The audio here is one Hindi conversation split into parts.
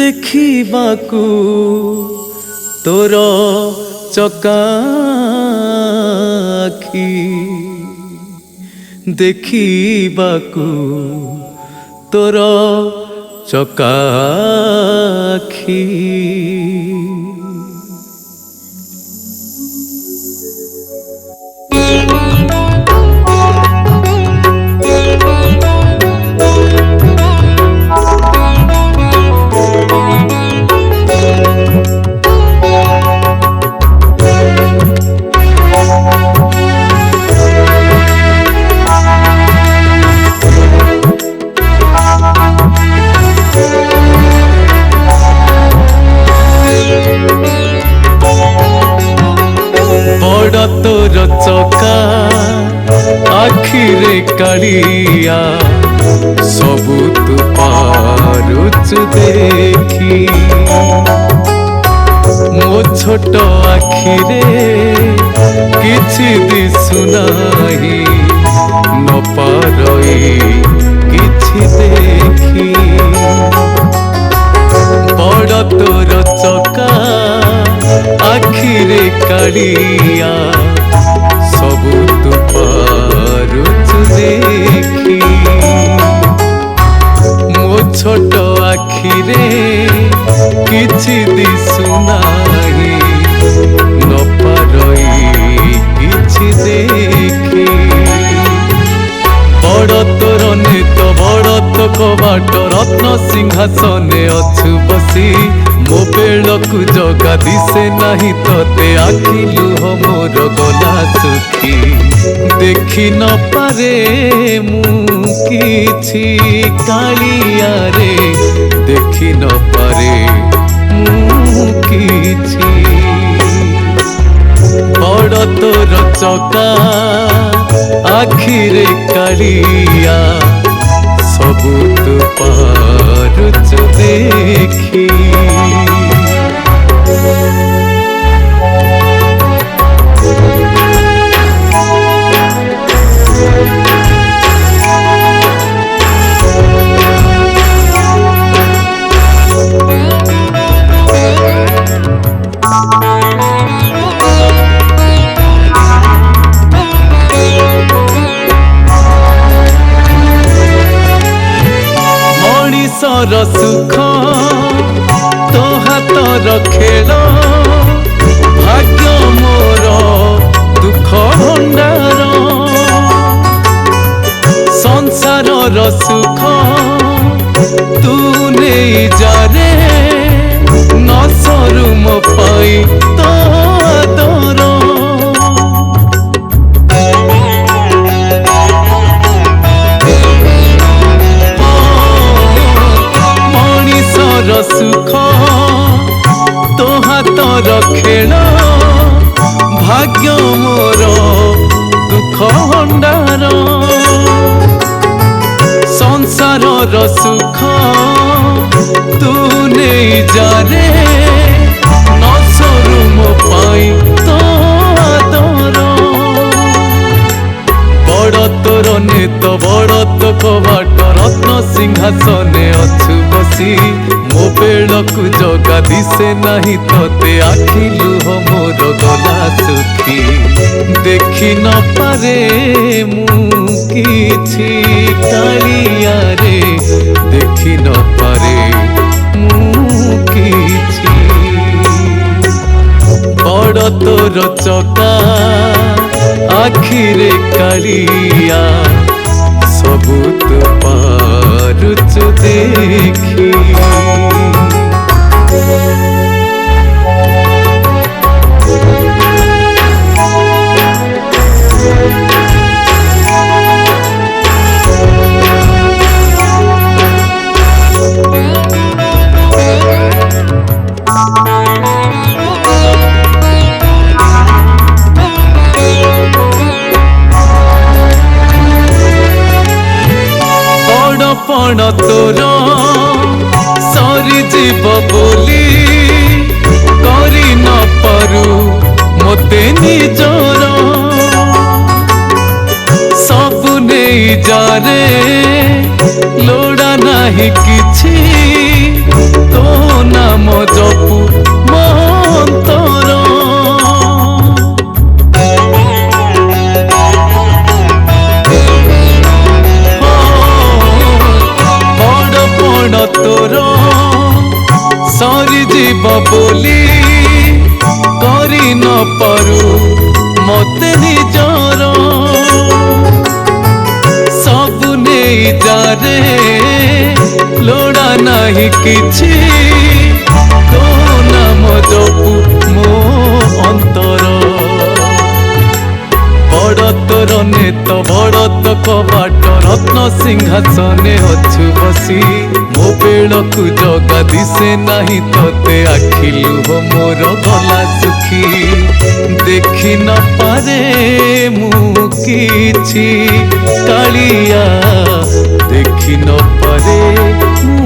ଦେଖିବାକୁ ତୋର ଚକାଖି ଦେଖିବାକୁ ତୋର ଚକାଖି तोर चका आखिरे कालिया सबु तू पारुचु देखी मो छोट आखिरे किछि दिसु नाही न पारई किछि देखी बड़ तोर चका आखिरे कालिया सबु तू पारुचु देखी मो छोट आखिरे किछि दिसु नाही न पारई किछि देखी बड़ तोर नेत बड़ तो कबाट रत्न सिंहासने अछु बसी मो बेलकु जगा दिसे नहीं तोते आखि लुह मोर गला सुखी देखी न पारे मु किछि कालिया रे देखी न पारे मु किछि बड़ तोर चका आखिरे कालिया सबु तू पारुचु देखी मणिषर सुख तो हातर खेल भाग्य मोर दुख भंडार संसारर सुख तू नहीं जाने न सरू मो पाई तो आदर सुख तो हातर खेल भाग्य मोर दुख भंडार संसारर सुख तू नहीं जाने न सरू मो पाई तो आदर बड़ तोर नेत बड़ तो कबाट रत्न सिंहासने अछु बसी मो बेलकु जगा दिसे नहीं तोते आखि लुह मोर गला सुखी देखी न पारे मु किछि कालिया रे देखी न पारे मु किछि बड़ तोर चका आखिरे कालिया सबु तू पारुचु देखी पण तोर सरी जीव बोली करी न पारू मते निजर सब नहीं जारे लोड़ा नहीं किछि तो तोर सरी जीव बोली करी न पारू मते निजर सब नहीं जारे लोड़ा नहीं किछि तो नाम जपू मो अंतर बड़ तोर नेत बड़ तो कबाट रत्न सिंहासने अछु बसी मो बेलकु जगा दिसे नहीं तोते आखिलु हो मोर गला सुखी देखी न पारे मु किछि कालिया देखी न पारे मु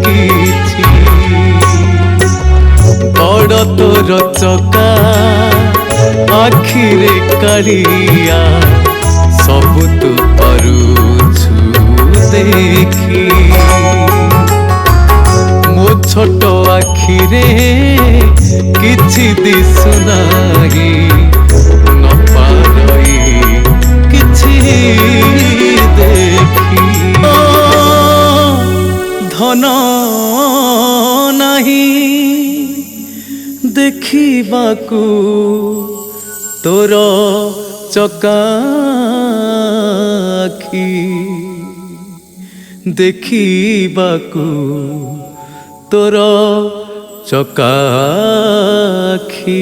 किछि बड़ तोर चका आखिरे कालिया सब तू पारुछु देखी मो छोट आखिरे किछि दिसु नाही न पारई किछि देखी धन नाही देखिबाकू तोर चका आखि देखिबाकू तोर चका आखि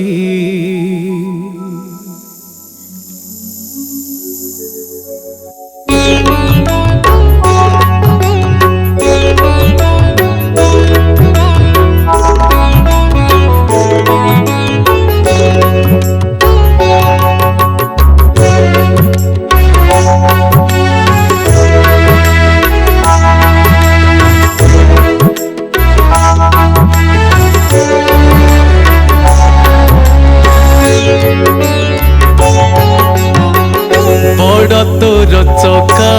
तोर चका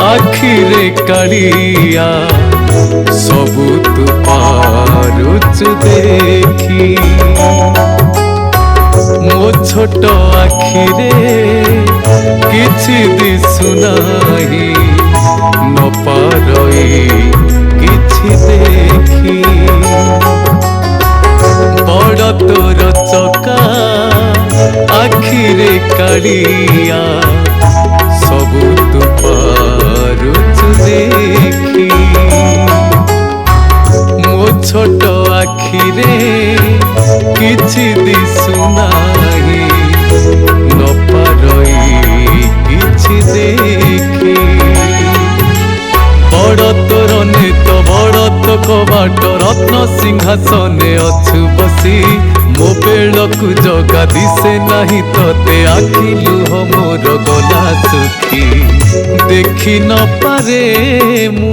आखिरे कालिया सबु तू पारुछु देखी मो छोट आखिरे किछि दिसु नाही न पारई किछि देखी बड़ तोर चका आखिरे कालिया सबु तू पारुछु देखी मो छोट आखिरे किछि दिसु नाही न पारई किछि देखी बड़ तोर नेत बड़ तो कबाट रत्न सिंहासने अछु बसी मो बेलकु जगा दिसे नहीं तोते आखिलु हो मोर गला सुखी देखी न पारे मु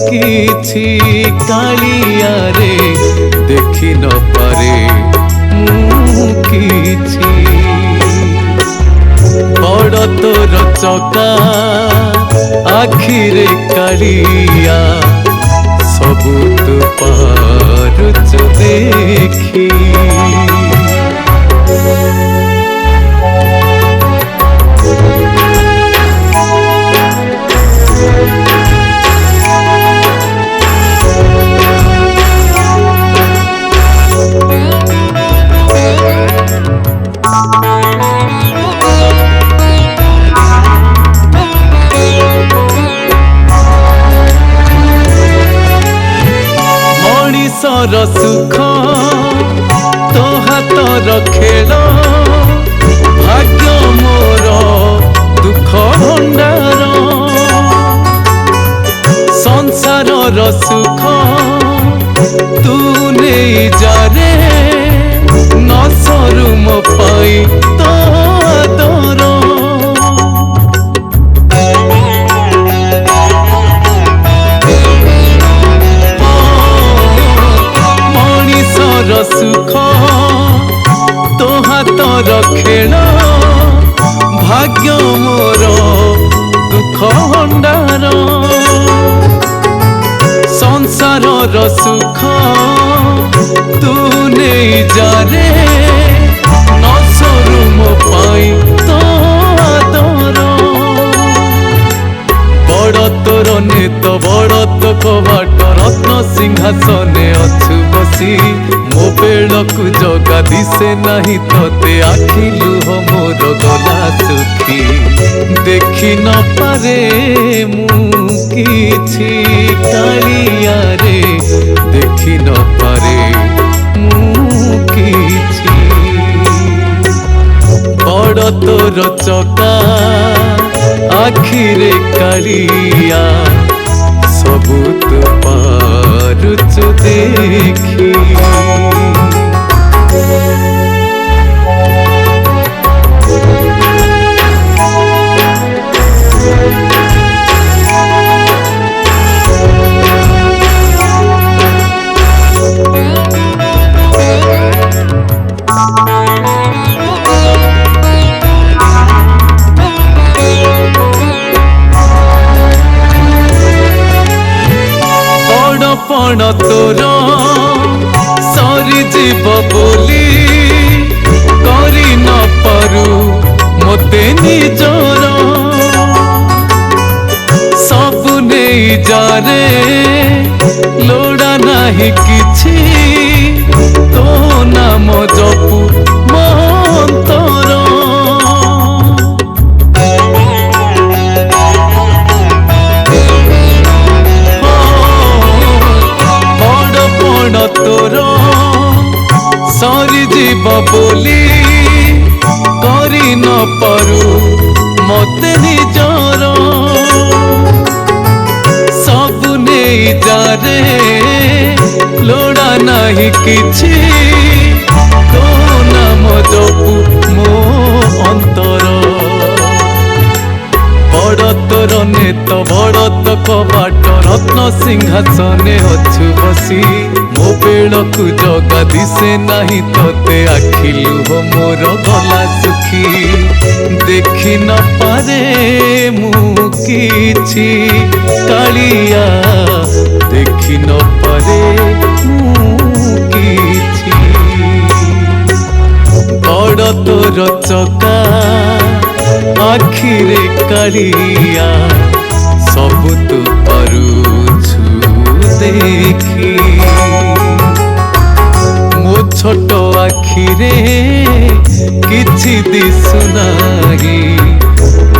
किछि कालिया रे देखी न पारे मु किछि बड़ तोर चका आखिरे कालिया सबु तू पारुछु देखी मଣିषर सुख तो हातर खेल भाग्य मोर दुख भंडार संसार सुख तू नहीं जारे न सरू मो पाई तो आदर सुख तो हातर खेल भाग्य मोर दुख भंडार संसार सुख तू नहीं जारे न सरू मो पाई तो आदर बड़ तो তোর নেত বড় তো কবাট রত্ন সিংহাসনে অছু বসি ମୋ ବେଳକୁ ଜଗା ଦିଶେ ନାହିଁ ତତେ ଆଖି ଲୁହ ମୋର ଗଲା ଶୁଖି ଦେଖି ନ ପାରେ ମୁଁ କିଛି କାଳିଆରେ ଦେଖି ନ ପାରେ ମୁଁ କିଛି ବଡ଼ ତୋର ଚକା ଆଖିରେ କାଳିଆ ସବୁ ତୁ ପାରୁଛୁ ଦେଖି पण तोर सरी जीव बोली करी न पारू मते निजर सब नहीं जारे लोड़ा नहीं किछि तो नाम जपू मंतर तोर सरी जीव बोली करी न पारू मते निजर सब नहीं जारे लोड़ा नहीं किछि तो नाम जपू मो अंतर बड़ तोर नेत बड़ तो कबाट रत्न सिंहासने अछु बसी ମୋ ବେଳକୁ ଜଗା ଦିଶେ ନାହିଁ ତତେ ଆଖି ଲୁହ ମୋର ଗଲା ଶୁଖି ଦେଖି ନ ପାରେ ମୁଁ କିଛି କାଳିଆ ଦେଖି ନ ପାରେ ମୁଁ କିଛି ବଡ଼ ତୋର ଚକା ଆଖିରେ କାଳିଆ ସବୁ ତୁ ପାରୁଛୁ ଦେଖି ମୋ ଛୋଟ ଆଖିରେ କିଛି ଦିଶୁ ନାହିଁ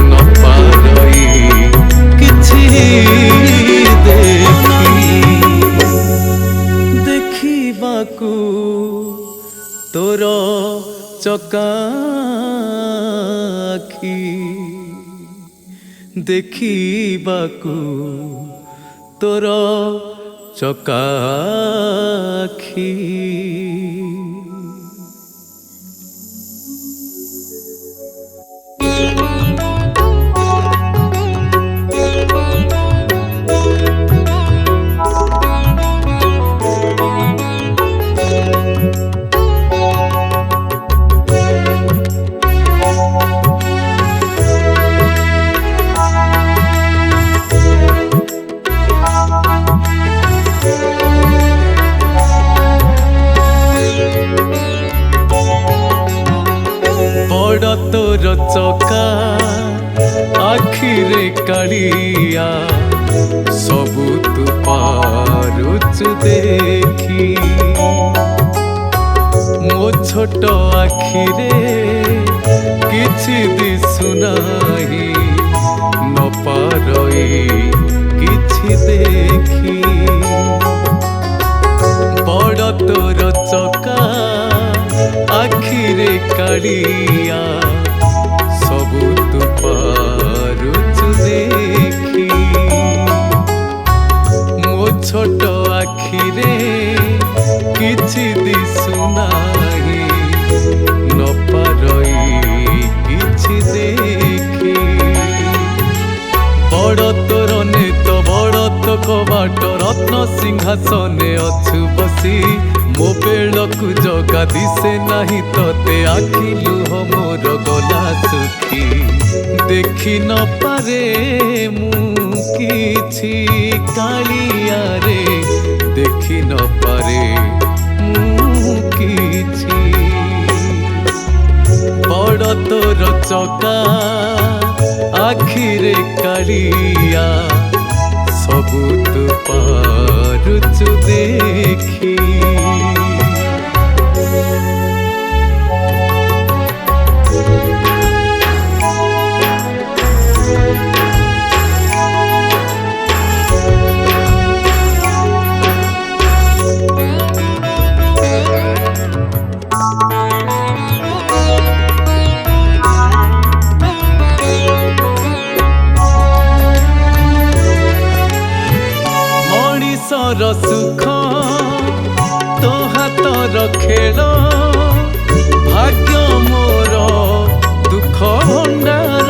ନ ପାରଇ କିଛି ଦେଖି ଦେଖିବାକୁ ତୋର ଚକା ଆଖି ଦେଖିବାକୁ ତୋର ଚକା ଆଖି बड़ तोर चका आखिरे कालिया सबु तू पारुछु देखी मो छोट आखिरे किछि दिसु नाही न पारई किछि देखी बड़ तोर चका आखिरे कालिया सबु तू पारुछु देखी मो छोट आखिरे किछि दिसु नाही न पारई किछि देखी बड़ तोर नेत बड़ तो कबाट रत्न सिंहासने अछु बसी ମୋ ବେଳକୁ ଜଗା ଦିଶେ ନାହିଁ ତତେ ଆଖି ଲୁହ ମୋର ଗଲା ଶୁଖି ଦେଖି ନ ପାରେ ମୁଁ କିଛି କାଳିଆରେ ଦେଖି ନ ପାରେ ମୁଁ କିଛି ବଡ଼ ତୋର ଚକା ଆଖିରେ କାଳିଆ ସବୁ ତୁ ପାରୁଛୁ ଦେଖି। ମଣିଷର ସୁଖ ତୋ ହାତର ଖେଳ, ଭାଗ୍ୟ ମୋର ଦୁଃଖ ଭଣ୍ଡାର।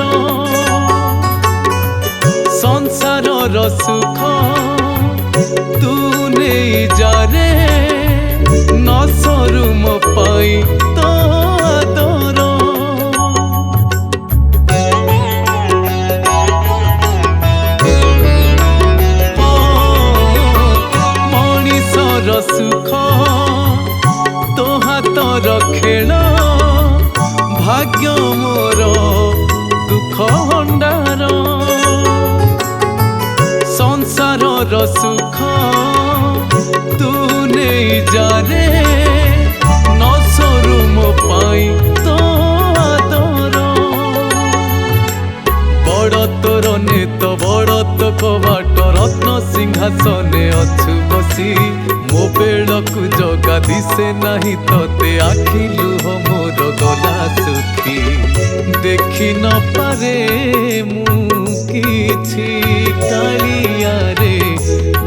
ସଂସାରର ସୁଖ ତୁ ନେଇ ଯାରେ, ନ ସରୁ ମୋ ପାଇଁ ତୋ ଆଦର। ସୁଖ ତୋ ହାତର ଖେଳ, ଭାଗ୍ୟ ମୋର ଦୁଃଖ ଭଣ୍ଡାର। ସଂସାରର ସୁଖ ତୁ ନେଇ ଯାରେ, ନ ସରୁ ମୋ ପାଇଁ ତୋ ଆଦର। ବଡ଼ ତୋର ନେତ ବଡ଼ ତୋ କବାଟ, ରତ୍ନ ସିଂହାସନେ ଅଛୁ ବସି। ମୋ ବେଳକୁ ଜଗା ଦିଶେ ନାହିଁ ତତେ, ଆଖି ଲୁହ ମୋର ଗଲା ଶୁଖି। ଦେଖି ନ ପାରେ ମୁଁ କିଛି କାଳିଆରେ,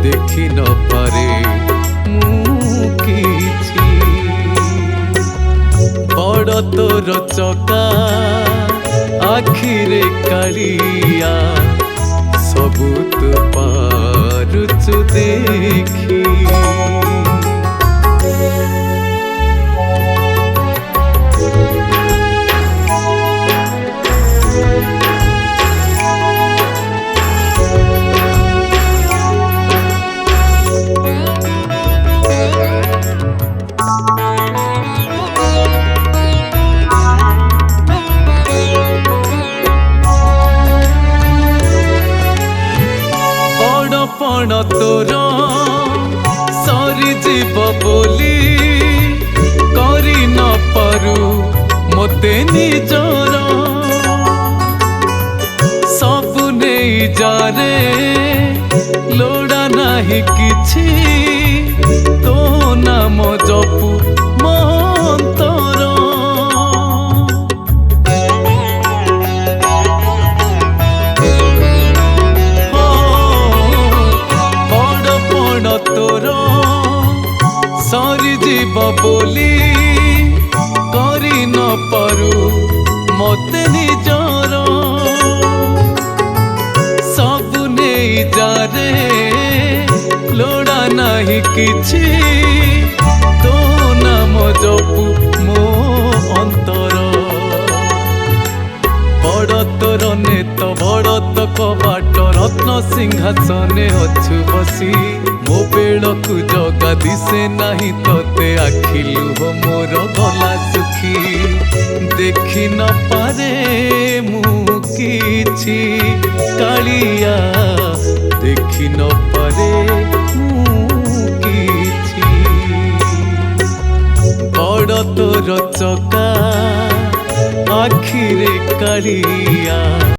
ଦେଖି ନ ପାରେ ମୁଁ କିଛି। ବଡ଼ ତୋର ଚକା ଆଖିରେ କାଳିଆ, ସବୁ ତୁ ପାରୁଛୁ ଦେଖି। ପଣ ତୋର ସରିଯିବ ବୋଲି, କରି ନ ପାରୁ ମୋତେ ନିଜର। ସବୁ ନେଇ ଯାରେ, ଲୋଡ଼ା ନାହିଁ କିଛି, ତୋ ନାମ ଜପୁ ମୋ ଅନ୍ତର। ତୋର ସରିଯିବ ବୋଲି, କରି ନ ପାରୁ ମୋତେ ନିଜର। ସବୁ ନେଇ ଯାରେ, ଲୋଡ଼ା ନାହିଁ କିଛି, ତୋ ନାମ ଜପୁ ମୋ ଅନ୍ତର। ବଡ଼ ତୋର ନେତ ବଡ଼ ତୋ କବାଟ, ରତ୍ନ ସିଂହାସନେ ଅଛୁ ବସି। ମୋ ବେଳକୁ ଜଗା ଦିଶେ ନାହିଁ ତତେ, ଆଖି ଲୁହ ମୋର ଗଲା ଶୁଖି। ଦେଖି ନ ପାରେ ମୁଁ କିଛି କାଳିଆ, ଦେଖି ନ ପାରେ ମୁଁ କିଛି। ବଡ଼ ତୋର ଚକା ଆଖିରେ କାଳିଆ।